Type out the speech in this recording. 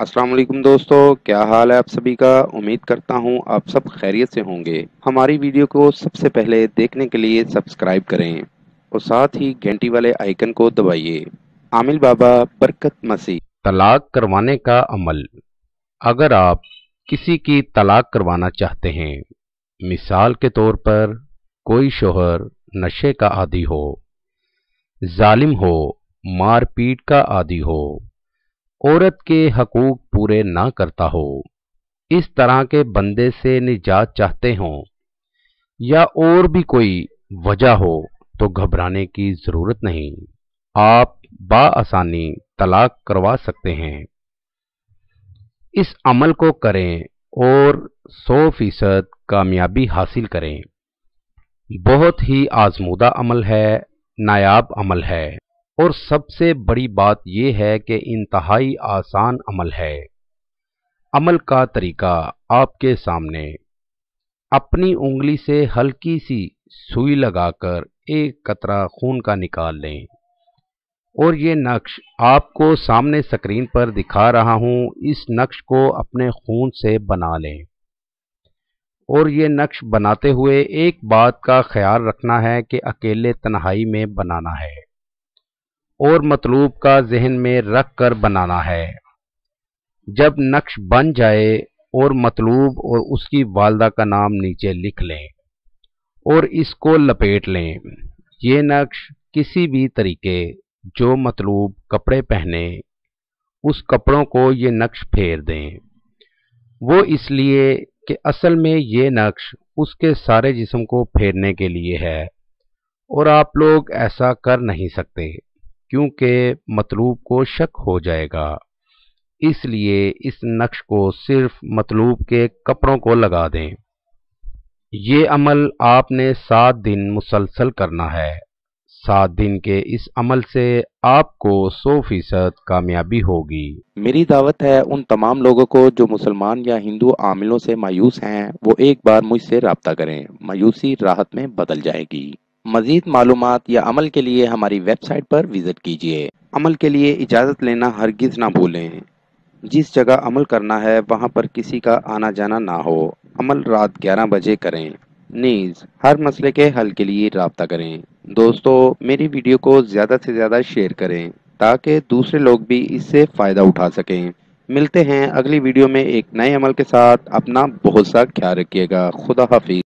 अस्सलाम वालेकुम दोस्तों, क्या हाल है आप सभी का। उम्मीद करता हूँ आप सब खैरियत से होंगे। हमारी वीडियो को सबसे पहले देखने के लिए सब्सक्राइब करें और साथ ही घंटी वाले आइकन को दबाइए। आमिल बाबा बरकत मसीह। तलाक करवाने का अमल। अगर आप किसी की तलाक करवाना चाहते हैं, मिसाल के तौर पर कोई शोहर नशे का आदी हो, जालिम हो, मार पीट का आदी हो, औरत के हकूक पूरे ना करता हो, इस तरह के बंदे से निजात चाहते हों या और भी कोई वजह हो तो घबराने की ज़रूरत नहीं। आप बाआसानी तलाक करवा सकते हैं। इस अमल को करें और 100% कामयाबी हासिल करें। बहुत ही आजमूदा अमल है, नायाब अमल है और सबसे बड़ी बात यह है कि इंतहाई आसान अमल है। अमल का तरीका आपके सामने। अपनी उंगली से हल्की सी सुई लगाकर एक कतरा खून का निकाल लें और ये नक्श आपको सामने स्क्रीन पर दिखा रहा हूँ। इस नक्श को अपने खून से बना लें और ये नक्श बनाते हुए एक बात का ख्याल रखना है कि अकेले तन्हाई में बनाना है और मतलूब का जहन में रख कर बनाना है। जब नक्श बन जाए और मतलूब और उसकी वालदा का नाम नीचे लिख लें और इसको लपेट लें। ये नक्श किसी भी तरीके जो मतलूब कपड़े पहने उस कपड़ों को ये नक्श फेर दें। वो इसलिए कि असल में ये नक्श उसके सारे जिस्म को फेरने के लिए है और आप लोग ऐसा कर नहीं सकते क्योंकि मतलूब को शक हो जाएगा। इसलिए इस नक्श को सिर्फ मतलूब के कपड़ों को लगा दें। ये अमल आपने 7 दिन मुसलसल करना है। 7 दिन के इस अमल से आपको 100% कामयाबी होगी। मेरी दावत है उन तमाम लोगों को जो मुसलमान या हिंदू आमिलों से मायूस हैं, वो एक बार मुझसे रब्ता करें। मायूसी राहत में बदल जाएगी। मजीद मालूमात या अमल के लिए हमारी वेबसाइट पर विजिट कीजिए। अमल के लिए इजाज़त लेना हरगिज़ ना भूलें। जिस जगह अमल करना है वहाँ पर किसी का आना जाना ना हो। अमल रात 11 बजे करें। नीज हर मसले के हल के लिए राब्ता करें। दोस्तों, मेरी वीडियो को ज़्यादा से ज़्यादा शेयर करें ताकि दूसरे लोग भी इससे फ़ायदा उठा सकें। मिलते हैं अगली वीडियो में एक नए अमल के साथ। अपना बहुत सा ख्याल रखिएगा। खुदा हाफिज।